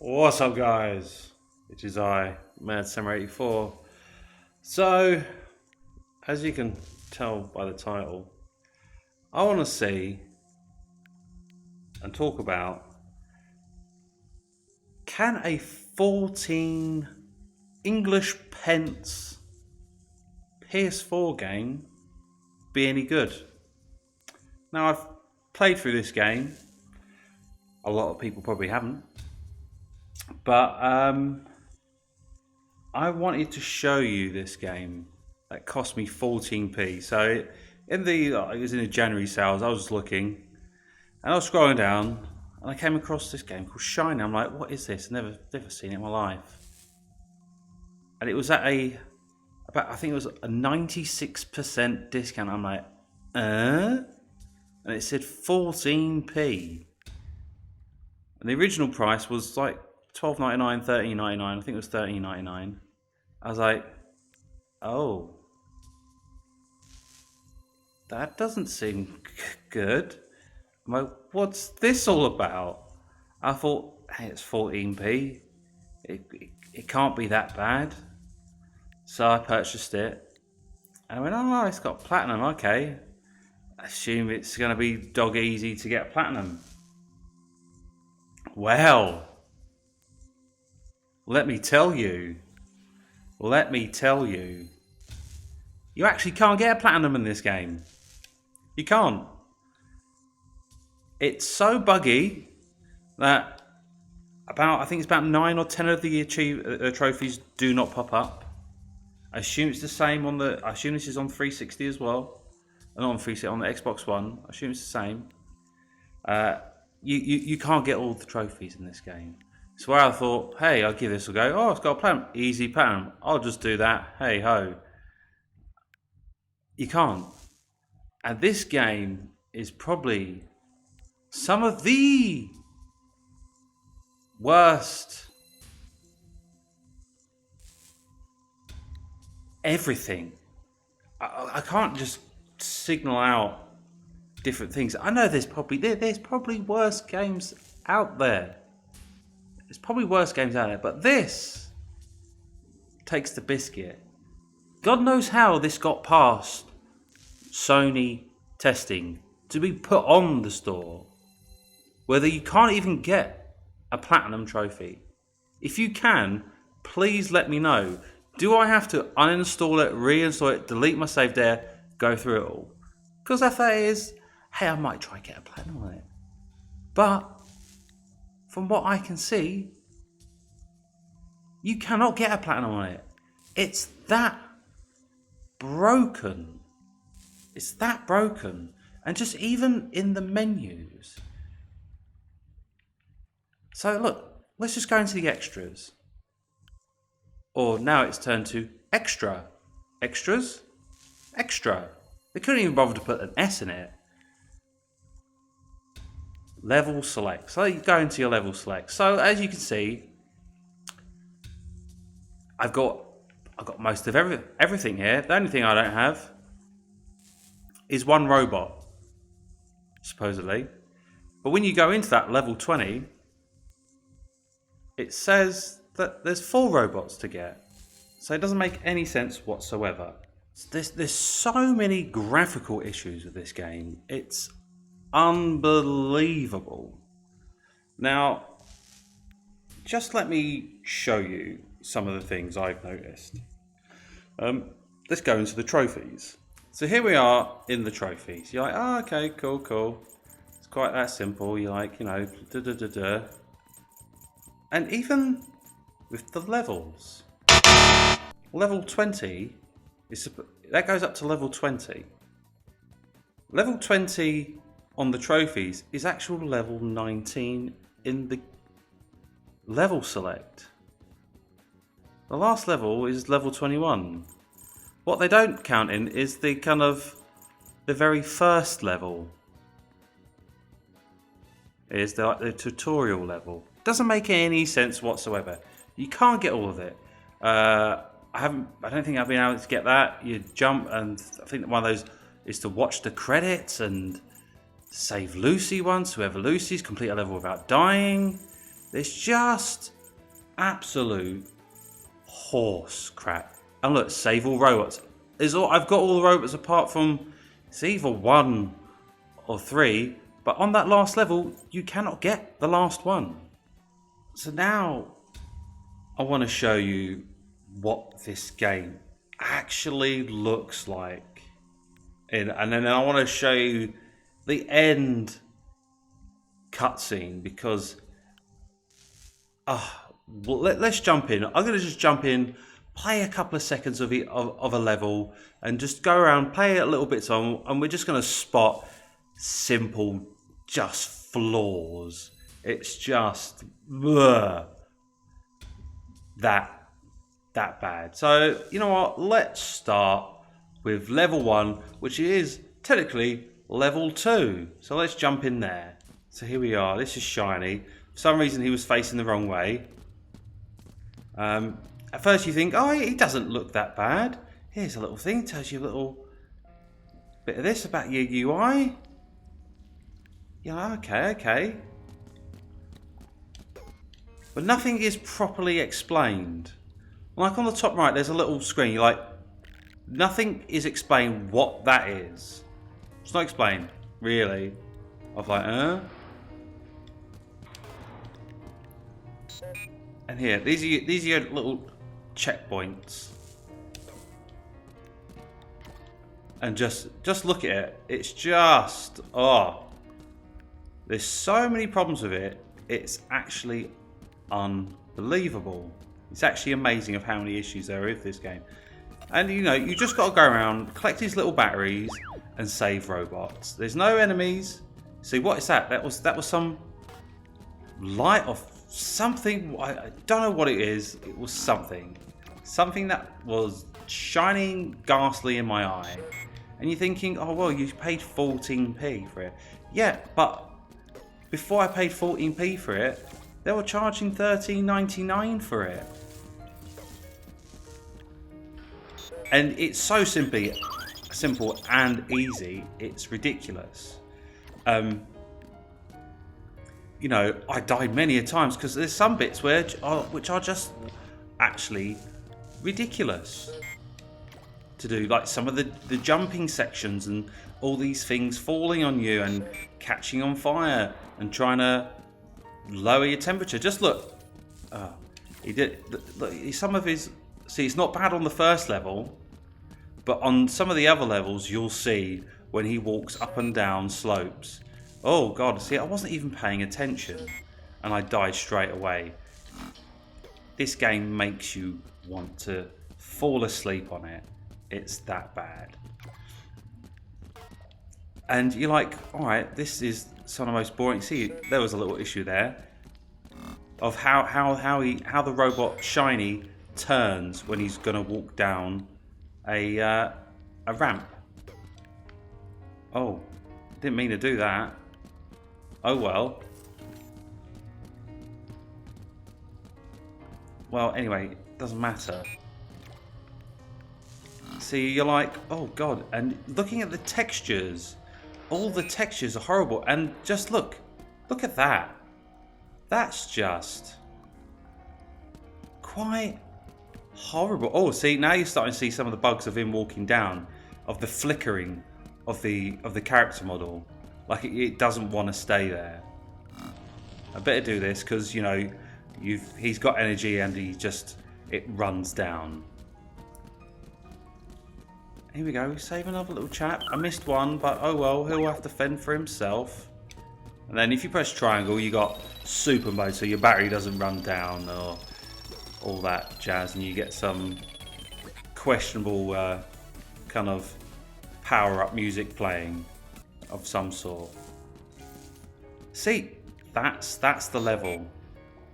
What's up, guys? It is I, Mad Summer 84. So, as you can tell by the title, I want to see and talk about, can a 14 English pence PS4 game be any good? Now, I've played through this game. A lot of people probably haven't. But I wanted to show you this game that cost me 14p. So it was in the January sales. I was just looking, and I was scrolling down, and I came across this game called Shiny. I'm like, what is this? Never seen it in my life. And it was at I think it was a 96% discount. I'm like, and it said 14p. And the original price was like $12.99, $13.99. I think it was $13.99. I was like, oh, that doesn't seem good. I'm like, what's this all about? I thought, hey, it's 14p. It can't be that bad. So I purchased it. And I went, oh, it's got platinum. Okay. I assume it's going to be dog easy to get platinum. Well, let me tell you, you actually can't get a platinum in this game. You can't. It's so buggy that I think it's about 9 or 10 of the trophies do not pop up. I assume it's the same I assume this is on 360 as well. Not on 360, on the Xbox One. I assume it's the same. You can't get all the trophies in this game. So I thought, hey, I'll give this a go. Oh, it's got a platinum. Easy platinum. I'll just do that. Hey ho. You can't. And this game is probably some of the worst everything. I can't just signal out different things. I know there's probably worse games out there. But this takes the biscuit. God knows how this got past Sony testing to be put on the store. Whether you can't even get a platinum trophy. If you can, please let me know. Do I have to uninstall it, reinstall it, delete my save there, go through it all? Because if that is, hey, I might try and get a platinum on it. But from what I can see, you cannot get a platinum on it. It's that broken. And just even in the menus. So look, let's just go into the extras. Or now it's turned to extra. Extras? Extra. They couldn't even bother to put an S in it. Level select. So you go into your level select. So as you can see, I've got most of everything here. The only thing I don't have is one robot, supposedly. But when you go into that level 20, it says that there's 4 robots to get. So it doesn't make any sense whatsoever. There's so many graphical issues with this game. It's unbelievable. Now, just let me show you some of the things I've noticed. Let's go into the trophies. So here we are in the trophies. You're like, oh, okay, cool. It's quite that simple. You're like, And even with the levels, level 20 that goes up to level 20. Level 20 on the trophies is actual level 19 in the level select. The last level is level 21. What they don't count in is the very first level. Is the tutorial level. Doesn't make any sense whatsoever. You can't get all of it. I don't think I've been able to get that. You jump, and I think one of those is to watch the credits and save Lucy once. Whoever Lucy's, complete a level without dying. There's just absolute horse crap. And look, save all robots. I've got all the robots apart from, it's either 1 or 3, but on that last level, you cannot get the last one. So now I want to show you what this game actually looks like. And then I want to show you the end cutscene because let's jump in. I'm going to just jump in, play a couple of seconds of a level, and just go around, play it a little bit on, and we're just going to spot simple, just flaws. It's just that bad. So you know what? Let's start with level 1, which is technically level 2. So let's jump in there. So here we are. This is Shiny. For some reason he was facing the wrong way. At first you think, oh, he doesn't look that bad. Here's a little thing, tells you a little bit of this about your UI. Yeah, okay. But nothing is properly explained. Like on the top right, there's a little screen. You're like, nothing is explained what that is. It's not explained, really. I was like, And here, these are your little checkpoints. And just look at it. It's just, there's so many problems with it. It's actually unbelievable. It's actually amazing of how many issues there are with this game. And you know, you just got to go around, collect these little batteries, and save robots. There's no enemies. See, what is that? That was some light of something. I don't know what it is. It was something that was shining ghastly in my eye. And you're thinking, oh well, you paid 14p for it. Yeah, but before I paid 14p for it, they were charging $13.99 for it. And it's so simple and easy. It's ridiculous. You know, I died many a times because there's some bits which are just actually ridiculous to do, like some of the jumping sections and all these things falling on you and catching on fire and trying to lower your temperature. Just look, he did. Look, some of his. See, it's not bad on the first level, but on some of the other levels, you'll see when he walks up and down slopes. Oh God! See, I wasn't even paying attention, and I died straight away. This game makes you want to fall asleep on it. It's that bad. And you're like, all right, this is some of the most boring. See, there was a little issue there of how the robot Shiny turns when he's gonna walk down a ramp. Oh, didn't mean to do that. Oh well. Well, anyway, doesn't matter. See, you're like, oh God, and looking at the textures, all the textures are horrible, and just look at that. That's just quite horrible. Oh, see, now you're starting to see some of the bugs of him walking down, of the flickering of the character model. Like it doesn't want to stay there. I better do this because you know he's got energy and it runs down. Here we go. Save another little chap. I missed one, but oh well. He'll have to fend for himself. And then if you press triangle, you got super mode, so your battery doesn't run down or all that jazz, and you get some questionable kind of power-up music playing of some sort. See, that's the level.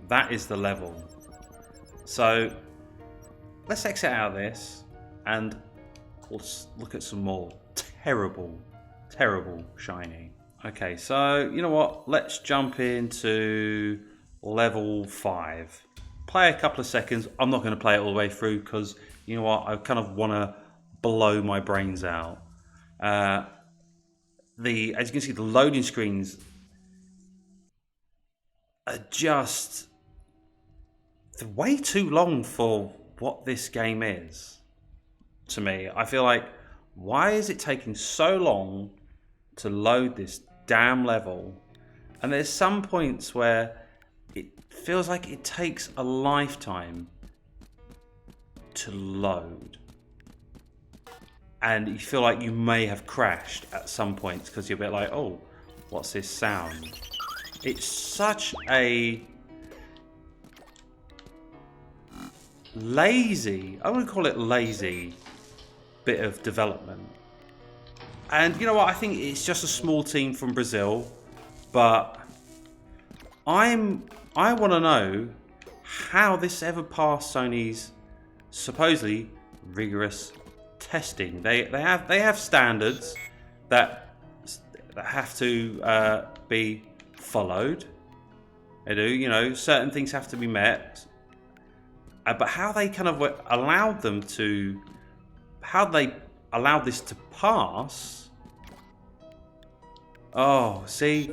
That is the level. So let's exit out of this and let's look at some more terrible Shiny. Okay, so you know what? Let's jump into level 5. Play a couple of seconds. I'm not going to play it all the way through because you know what? I kind of want to blow my brains out. As you can see, the loading screens are just way too long for what this game is. To me, I feel like, why is it taking so long to load this damn level? And there's some points where it feels like it takes a lifetime to load. And you feel like you may have crashed at some points because you're a bit like, oh, what's this sound? It's such a lazy, I wouldn't call it lazy, bit of development. And you know what, I think it's just a small team from Brazil, but I want to know how this ever passed Sony's supposedly rigorous testing. They have standards that have to be followed. They do, you know, certain things have to be met. But how they kind of allowed them to, how they allowed this to pass. Oh, see,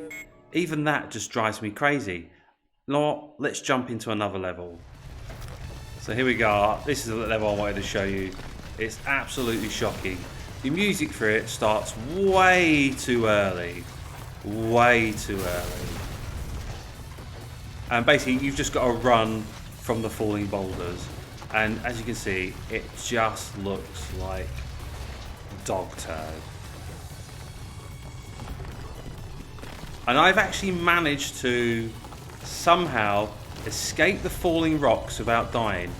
even that just drives me crazy. Now, let's jump into another level. So here we go. This is the level I wanted to show you. It's absolutely shocking. The music for it starts way too early. Way too early. And basically, you've just got to run from the falling boulders. And as you can see, it just looks like dog turd. And I've actually managed to somehow escape the falling rocks without dying.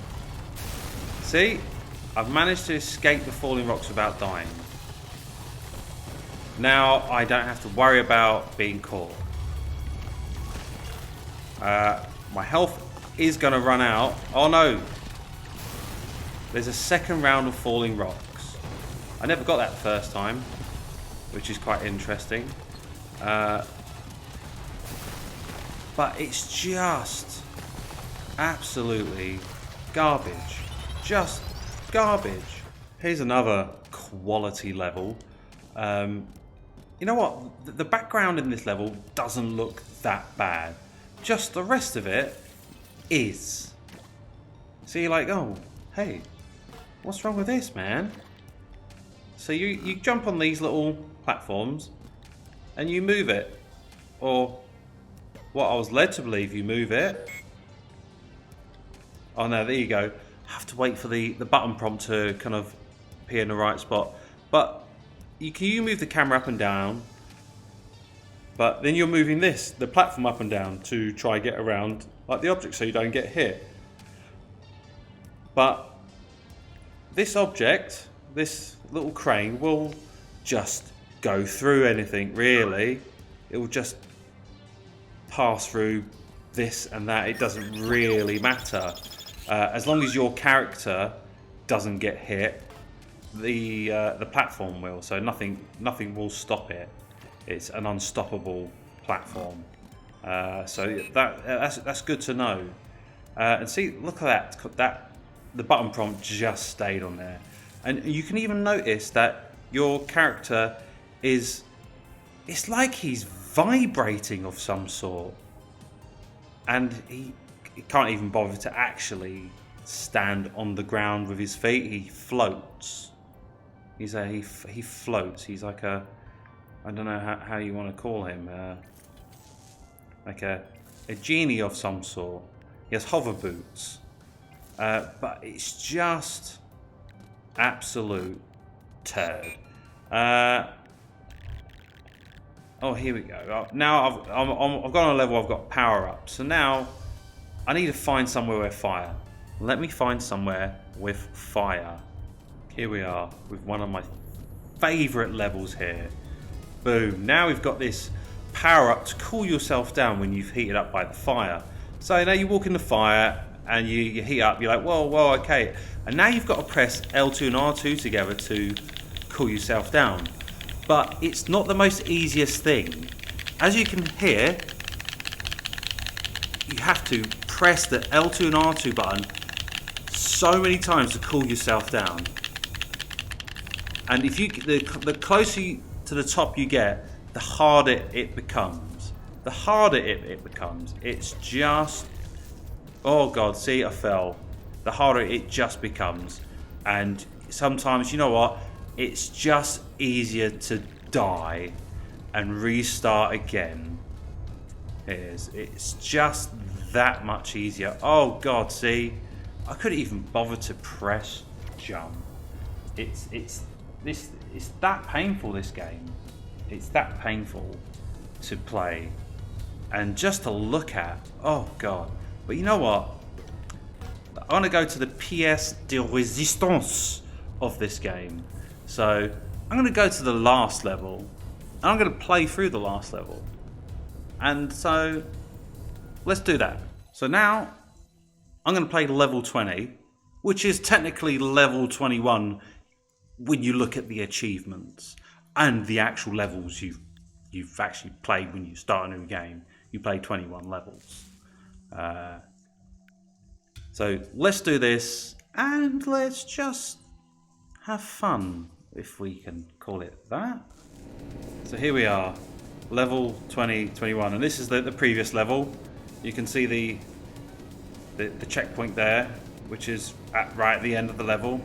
See? I've managed to escape the falling rocks without dying. Now I don't have to worry about being caught. My health is going to run out. Oh no! There's a second round of falling rocks. I never got that the first time, which is quite interesting. But it's just absolutely garbage. Just garbage. Here's another quality level. You know what? The background in this level doesn't look that bad. Just the rest of it is. So you're like, oh, hey, what's wrong with this, man? So you jump on these little platforms and you move it. Or what I was led to believe, you move it. Oh no, there you go. I have to wait for the button prompt to kind of appear in the right spot. But you move the camera up and down. But then you're moving the platform up and down to try and get around like the object so you don't get hit. But this object, this little crane, will just go through anything, really. It will just pass through this and that. It doesn't really matter. As long as your character doesn't get hit, the platform will. So nothing will stop it. It's an unstoppable platform. So that's good to know. And see, look at that. The button prompt just stayed on there, and you can even notice that your character it's like he's vibrating of some sort, and he can't even bother to actually stand on the ground with his feet. He floats. He floats. He's like a, I don't know how you want to call him, like a genie of some sort. He has hover boots, but it's just absolute turd. Oh, here we go. Now I've got on a level. I've got power up. So now I need to find somewhere with fire. Let me find somewhere with fire. Here we are with one of my favourite levels here. Boom. Now we've got this power up to cool yourself down when you've heated up by the fire. So now you walk in the fire and you heat up. You're like, whoa, okay. And now you've got to press L2 and R2 together to cool yourself down. But it's not the most easiest thing. As you can hear, you have to press the L2 and R2 button so many times to cool yourself down. And if the closer to the top you get, the harder it becomes. the harder it becomes. It's just... Oh god, see, I fell. The harder it just becomes. And sometimes, you know what? It's just easier to die and restart again. It is. It's just that much easier. Oh god, see? I couldn't even bother to press jump. It's that painful, this game. It's that painful to play. And just to look at. Oh god. But you know what? I want to go to the pièce de résistance of this game. So I'm going to go to the last level. And I'm going to play through the last level. And so let's do that. So now I'm going to play level 20, which is technically level 21 when you look at the achievements and the actual levels you've actually played when you start a new game. You play 21 levels. So let's do this and let's just have fun, if we can call it that. So here we are, level 2021, and this is the previous level. You can see the checkpoint there, which is right at the end of the level.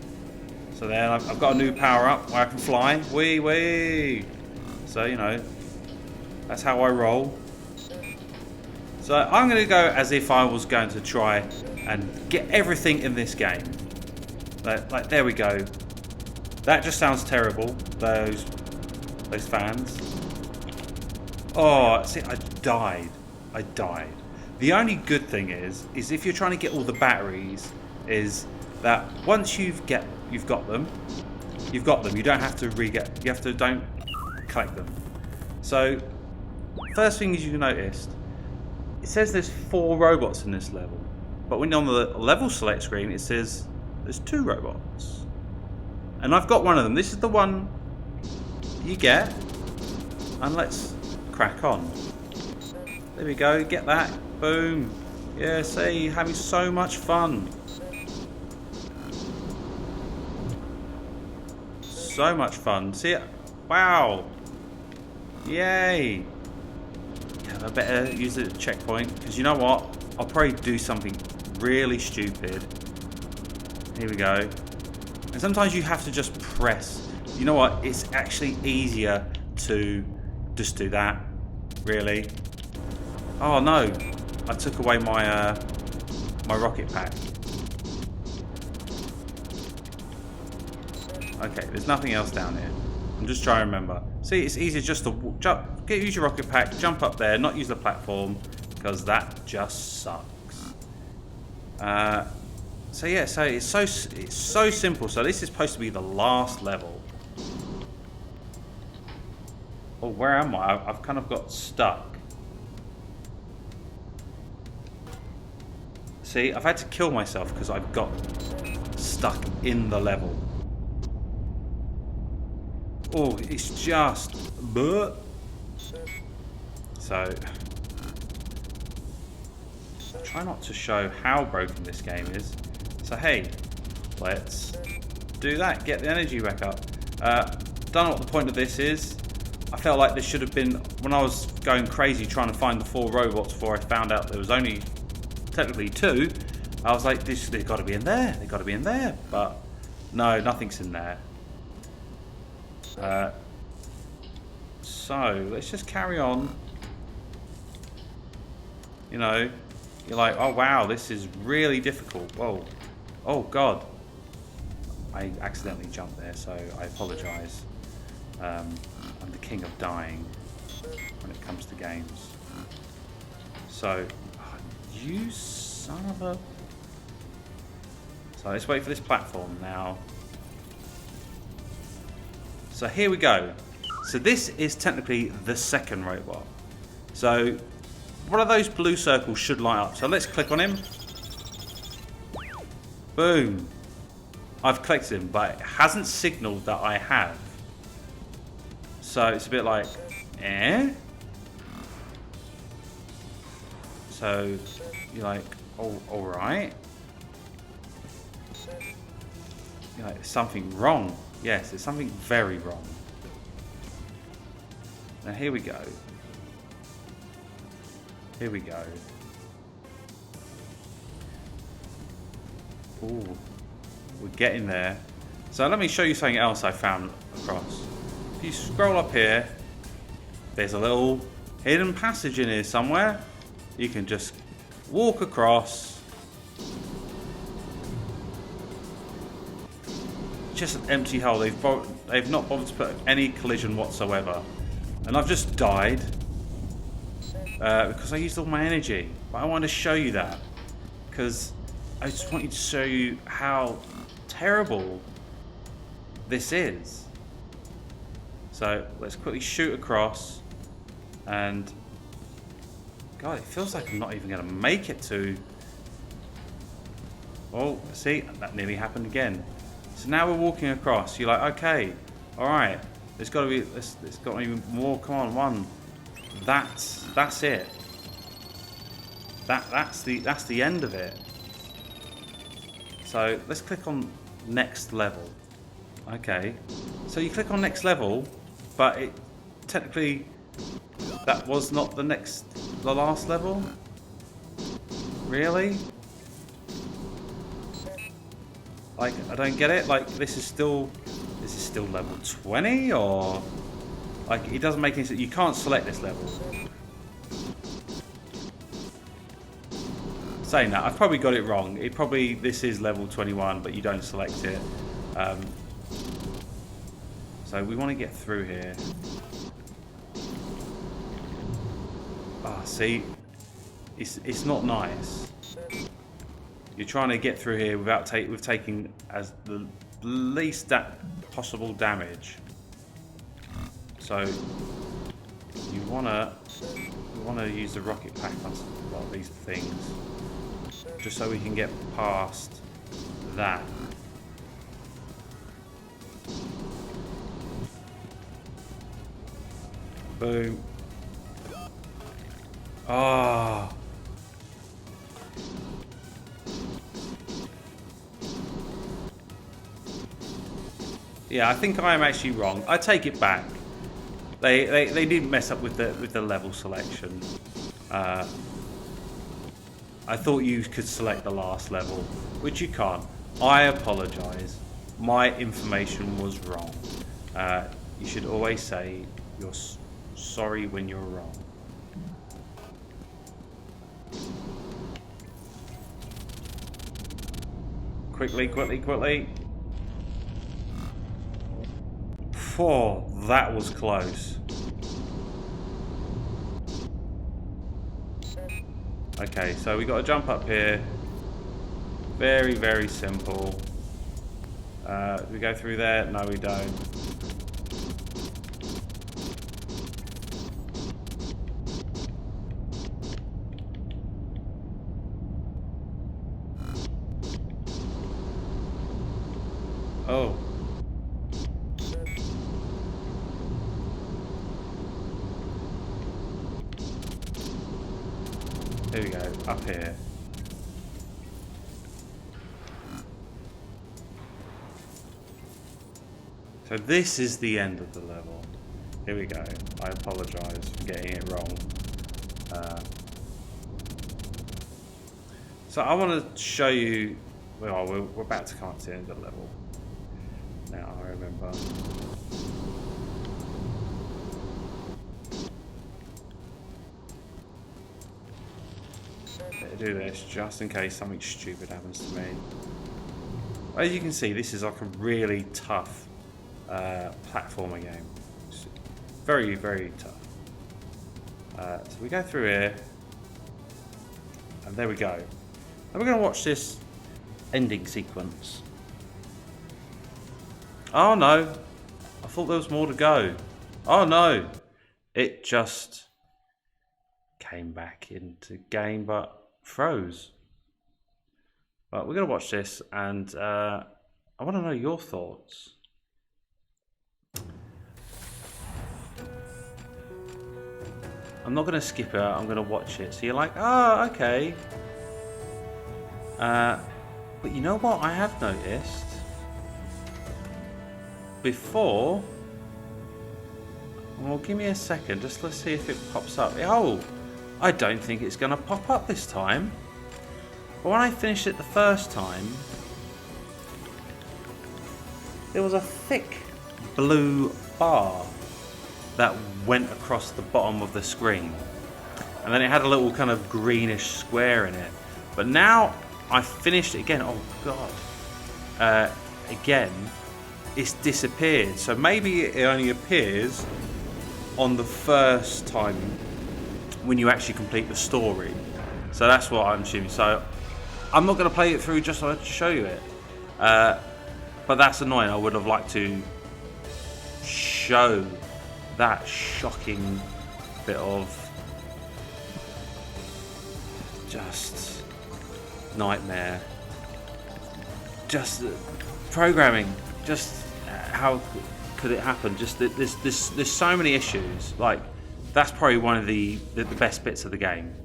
So then I've got a new power up where I can fly. Wee wee. So you know, that's how I roll. So I'm going to go as if I was going to try and get everything in this game. Like there we go. That just sounds terrible. Those fans. Oh, see, I died. The only good thing is if you're trying to get all the batteries, is that once you've got them. You don't have to don't collect them. So first thing is you noticed, it says there's 4 robots in this level, but when you're on the level select screen, it says there's 2 robots, and I've got one of them. This is the one you get, and let's crack on. There we go. Get that. Boom. Yeah. See, having so much fun. So much fun. See it? Wow. Yay. I better use the checkpoint, because you know what? I'll probably do something really stupid. Here we go. And sometimes you have to just press. You know what? It's actually easier to just do that. Really. Oh no. I took away my my rocket pack. Okay, there's nothing else down here. I'm just trying to remember. See, it's easier just to use your rocket pack, jump up there, not use the platform, because that just sucks. So yeah, so it's so simple. So this is supposed to be the last level. Oh, where am I? I've kind of got stuck. See, I've had to kill myself because I've got stuck in the level. Oh, it's just... So... try not to show how broken this game is. So hey, let's do that. Get the energy back up. Don't know what the point of this is. I felt like this should have been... When I was going crazy trying to find the 4 robots before I found out there was only technically 2, I was like, they've got to be in there. They've got to be in there. But no, nothing's in there. So let's just carry on. You know, you're like, oh wow, this is really difficult. Whoa, oh god, I accidentally jumped there, so I apologise. I'm the king of dying when it comes to games. So, you son of a... So let's wait for this platform now. So here we go. So this is technically the second robot. So one of those blue circles should light up. So let's click on him. Boom. I've clicked him, but it hasn't signaled that I have. So it's a bit like, eh? So you're like, oh, all right. You're like, something wrong. Yes, there's something very wrong. Now here we go. Here we go. Ooh, we're getting there. So let me show you something else I found across. If you scroll up here, there's a little hidden passage in here somewhere. You can just walk across. Just an empty hole. They've not bothered to put any collision whatsoever. And I've just died because I used all my energy. But I wanted to show you that because I just wanted to show you how terrible this is. So let's quickly shoot across, and God, it feels like I'm not even going to make it to. Oh, see, that nearly happened again. So now we're walking across. You're like, okay, all right. There's got to be. There's got to be more. Come on, one. That's it. That's the end of it. So let's click on next level. Okay. So you click on next level, but it technically that was not the last level. Really? Like, I don't get it. Like, this is still level 20, or like, it doesn't make any sense. You can't select this level. Saying that, I've probably got it wrong. This is level 21, but you don't select it. So we want to get through here. Ah, see, it's not nice. You're trying to get through here without taking as the least possible damage. So you wanna use the rocket pack on these things, just so we can get past that. Boom. Ah. Yeah, I think I am actually wrong. I take it back. They didn't mess up with the level selection. I thought you could select the last level, which you can't. I apologise. My information was wrong. You should always say you're sorry when you're wrong. Quickly. Oh, that was close. Okay, so we got to jump up here. Very, very simple. Do we go through there? No, we don't. Oh. Here we go, up here. So this is the end of the level. Here we go. I apologise for getting it wrong. So I want to show you. Well, we're about to come up to the end of the level. Now I remember. Do this just in case something stupid happens to me. As you can see, this is like a really tough platformer game. It's very, very tough. So we go through here, and there we go. And we're going to watch this ending sequence. Oh no! I thought there was more to go. Oh no! It just came back into game, but froze. But we're going to watch this, and I want to know your thoughts. I'm not going to skip it, I'm going to watch it. So you're like, oh, okay. But you know what I have noticed? Before... Well, give me a second, just let's see if it pops up. Oh! I don't think it's going to pop up this time. But when I finished it the first time, there was a thick blue bar that went across the bottom of the screen. And then it had a little kind of greenish square in it. But now I finished it again. Oh God. Again, it's disappeared. So maybe it only appears on the first time when you actually complete the story. So that's what I'm assuming. So I'm not going to play it through just so I can show you it. But that's annoying. I would have liked to show that shocking bit of just nightmare. Just programming. Just how could it happen? Just there's so many issues. Like, that's probably one of the best bits of the game.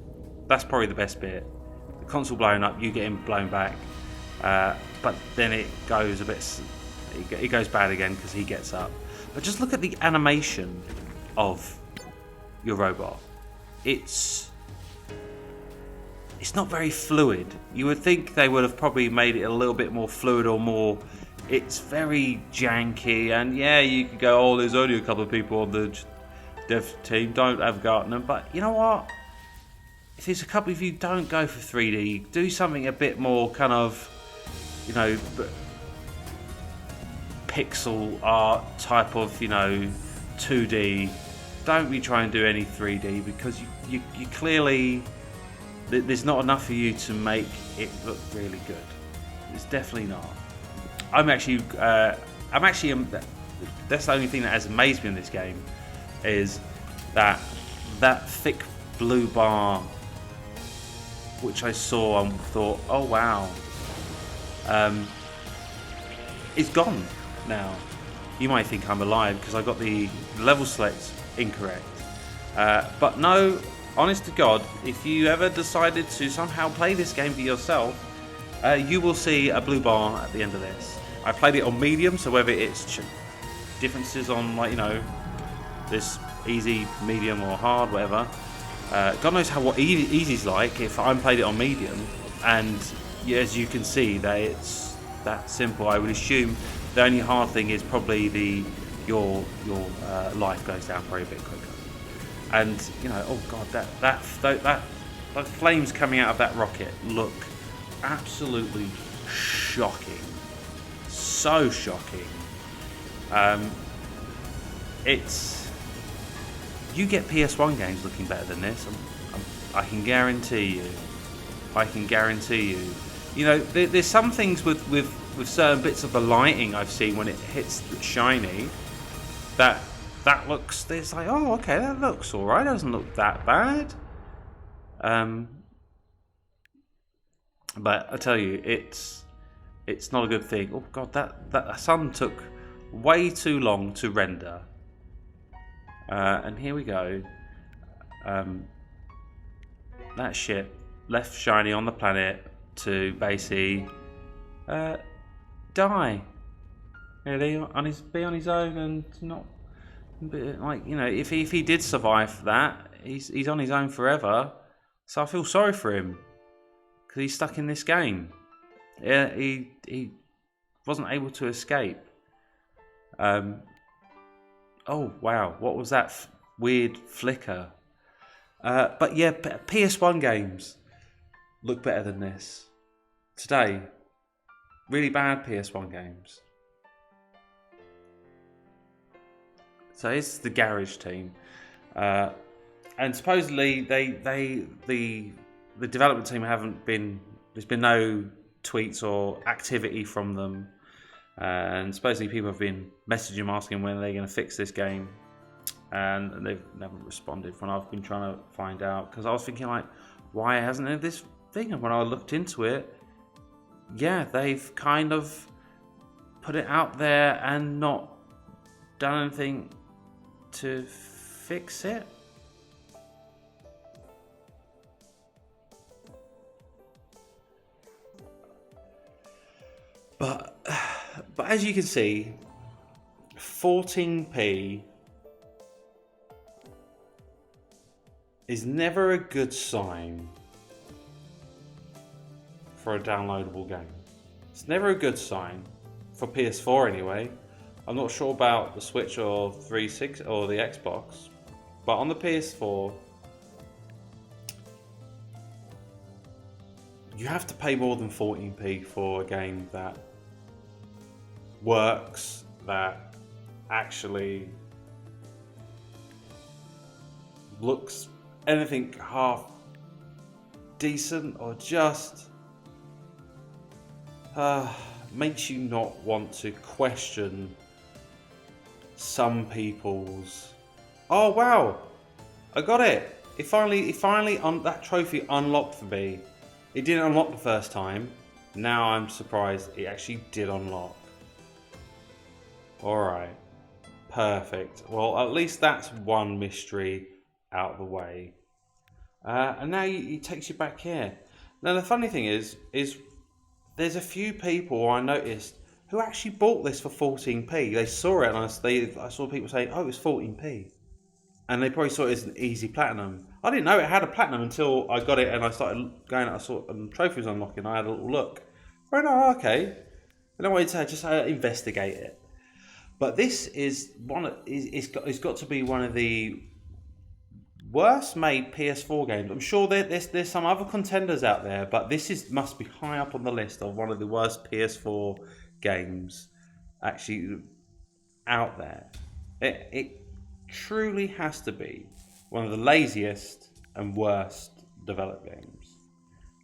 That's probably the best bit. The console blowing up, you getting blown back, but then it goes a bit. It goes bad again because he gets up. But just look at the animation of your robot. It's not very fluid. You would think they would have probably made it a little bit more fluid or more. It's very janky, and yeah, you could go, oh, there's only a couple of people on the dev team, don't have a go at them. But you know what? If there's a couple of you, don't go for 3D. Do something a bit more kind of, you know, pixel art type of, you know, 2D. Don't be trying to do any 3D because you clearly, there's not enough for you to make it look really good. It's definitely not. That's the only thing that has amazed me in this game, is that thick blue bar, which I saw and thought, oh wow, is gone now. You might think I'm alive because I got the level select incorrect, but no, honest to God, if you ever decided to somehow play this game for yourself, you will see a blue bar at the end of this. I played it on medium, so whether it's differences on, like, you know, this easy, medium or hard, whatever, God knows what easy's like if I played it on medium, and as you can see that it's that simple. I would assume the only hard thing is probably your life goes down very a bit quicker. And you know, oh God, that flames coming out of that rocket look absolutely shocking, so shocking. It's, you get PS1 games looking better than this. I can guarantee you. You know, there's some things with certain bits of the lighting I've seen when it hits shiny that looks, it's like, oh, okay, that looks all right. Doesn't look that bad. But I tell you, it's not a good thing. Oh God, that sun took way too long to render. And here we go. That ship left shiny on the planet to basically die. Really, be on his own and not, like, you know, if he did survive that, he's on his own forever. So I feel sorry for him because he's stuck in this game. Yeah, he wasn't able to escape. Oh wow, what was that weird flicker? But yeah, PS1 games look better than this today. Really bad PS1 games. So it's the garage team, and supposedly the development team haven't been. There's been no tweets or activity from them, and supposedly people have been messaging them asking when they're going to fix this game, and they haven't responded. When I've been trying to find out, because I was thinking, like, why hasn't there this thing? And when I looked into it, yeah, they've kind of put it out there and not done anything to fix it. But as you can see, 14p is never a good sign for a downloadable game. It's never a good sign for PS4 anyway. I'm not sure about the Switch or 360 or the Xbox, but on the PS4, you have to pay more than 14p for a game that works, that actually looks anything half decent, or just makes you not want to question some people's, oh wow, I got it. It finally that trophy unlocked for me. It didn't unlock the first time. Now I'm surprised it actually did unlock. Alright. Perfect. Well, at least that's one mystery out of the way. And now it takes you back here. Now the funny thing is there's a few people I noticed who actually bought this for 14p. They saw it and I saw people saying, oh, it's 14p. And they probably saw it as an easy platinum. I didn't know it had a platinum until I got it and I started going, I saw trophies unlocking. I had a little look. I went, oh, okay. And I wanted to just investigate it. But this is it's got to be one of the worst made PS4 games. I'm sure there's some other contenders out there, but this must be high up on the list of one of the worst PS4 games actually out there. It truly has to be one of the laziest and worst developed games.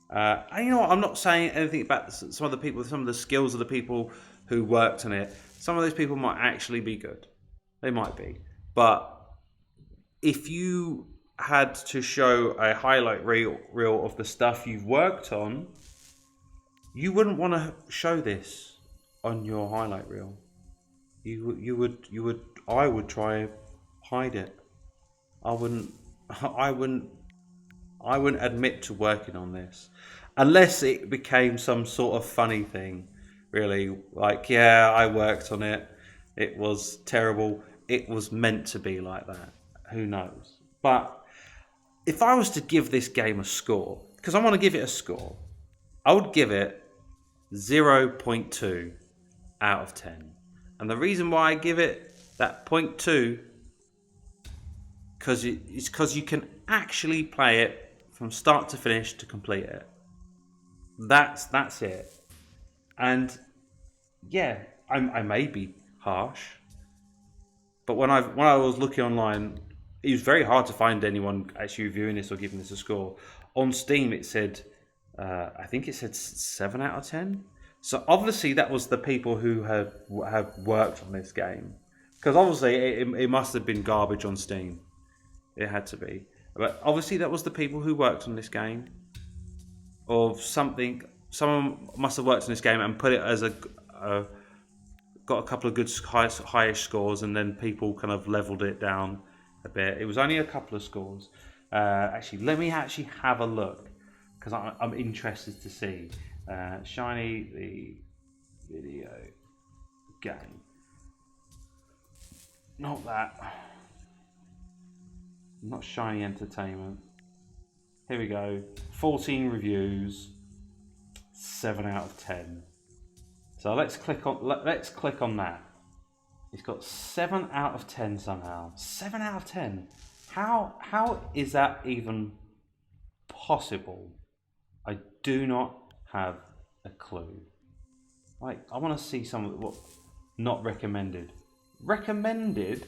And you know what? I'm not saying anything about some of the people, some of the skills of the people who worked on it. Some of those people might actually be good. They might be. But if you had to show a highlight reel of the stuff you've worked on, you wouldn't want to show this on your highlight reel. I would try hide it. I wouldn't admit to working on this unless it became some sort of funny thing, really. Like, yeah, I worked on it. It was terrible. It was meant to be like that. Who knows? But if I was to give this game a score, because I want to give it a score, I would give it 0.2 out of 10. And the reason why I give it that 0.2 because you can actually play it from start to finish to complete it. That's it. And yeah, I may be harsh, but when I was looking online, it was very hard to find anyone actually reviewing this or giving this a score. On Steam, it said, I think it said 7 out of 10. So obviously that was the people who have worked on this game, because obviously it must have been garbage on Steam. It had to be. But obviously that was the people who worked on this game. Or something. Someone must have worked on this game and put it as got a couple of good highish scores, and then people kind of leveled it down a bit. It was only a couple of scores. Actually, let me actually have a look, because I'm interested to see. Shiny the video game. Not that. Not Shiny Entertainment. Here we go. 14 reviews. 7 out of 10. So let's click on that. It's got 7 out of 10 somehow. 7 out of 10. How is that even possible? I do not have a clue. Like, I want to see some of what not recommended. Recommended?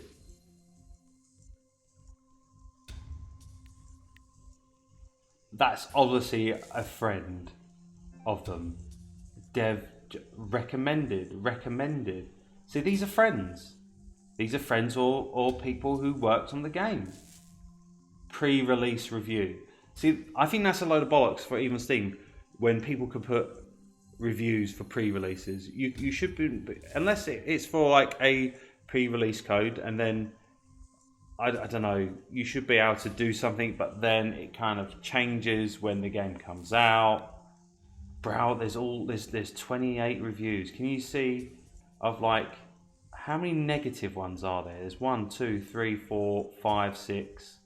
That's obviously a friend of them. Dev recommended. See, these are friends. These are friends or people who worked on the game. Pre-release review. See, I think that's a load of bollocks for even Steam. When people can put reviews for pre-releases, you should be, unless it's for like a pre-release code, and then I don't know, you should be able to do something, but then it kind of changes when the game comes out. Bro, there's 28 reviews. Can you see of like how many negative ones are there? There's 1, 2, 3, 4, 5, 6.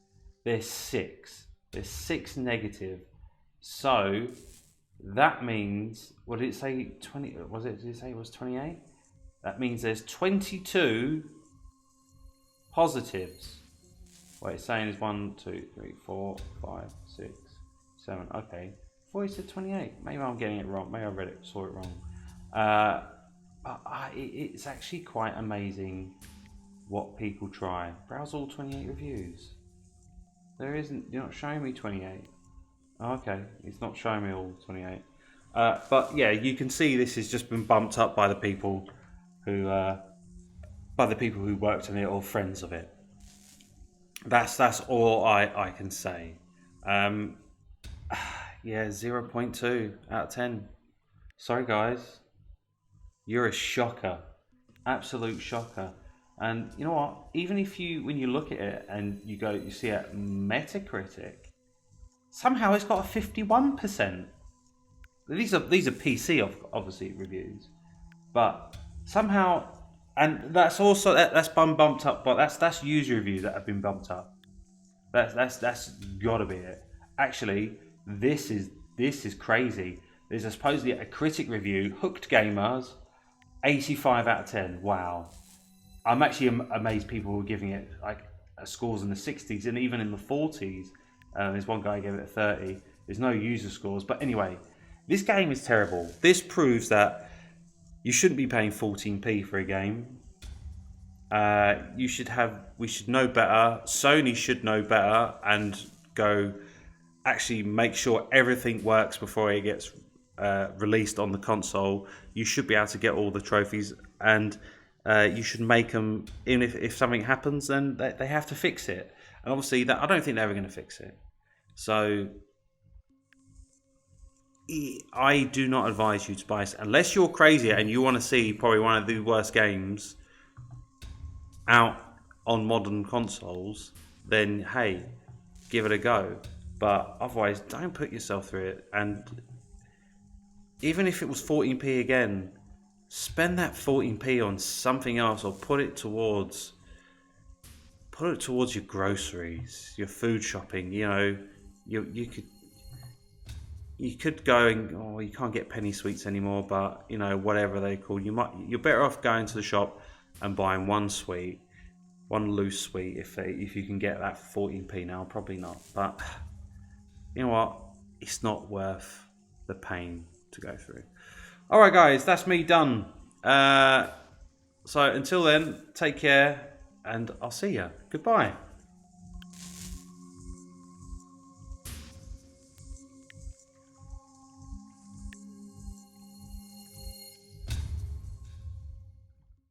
There's 6. There's 6 negative. So that means, what did it say? 20? Was it? Did it say it was 28? That means there's 22 positives. What it's saying is 1, 2, 3, 4, 5, 6, 7. Okay. I thought it said 28. Maybe I'm getting it wrong. Maybe I read it, saw it wrong. But it's actually quite amazing what people try. Browse all 28 reviews. There isn't. You're not showing me 28. Oh, okay, it's not showing me all 28. But yeah, you can see this has just been bumped up by the people who worked on it or friends of it. That's all I can say. Yeah, 0.2 out of 10. Sorry guys, you're a shocker, absolute shocker. And you know what? Even if when you look at it and you see a Metacritic, somehow it's got a 51%. These are PC obviously reviews, but somehow, and that's also that's been bumped up. But that's user reviews that have been bumped up. That's got to be it. Actually, this is crazy. There's supposedly a critic review, Hooked Gamers, 85 out of 10. Wow. I'm actually amazed people were giving it like scores in the 60s and even in the 40s. There's one guy who gave it a 30. There's no user scores. But anyway, this game is terrible. This proves that you shouldn't be paying 14p for a game. We should know better. Sony should know better and go actually make sure everything works before it gets released on the console. You should be able to get all the trophies, and you should make them. Even if something happens, then they have to fix it. And obviously, I don't think they're ever going to fix it. So I do not advise you to buy it unless you're crazy and you want to see probably one of the worst games out on modern consoles. Then hey, give it a go. But otherwise, don't put yourself through it. And even if it was 14p again, spend that 14p on something else, or put it towards your groceries, your food shopping. You know, you could go and you can't get penny sweets anymore, but you know, whatever they call, you're better off going to the shop and buying one loose sweet if you can get that for 14p now. Probably not, but you know what? It's not worth the pain to go through. All right, guys, that's me done. So until then, take care, and I'll see you. Goodbye.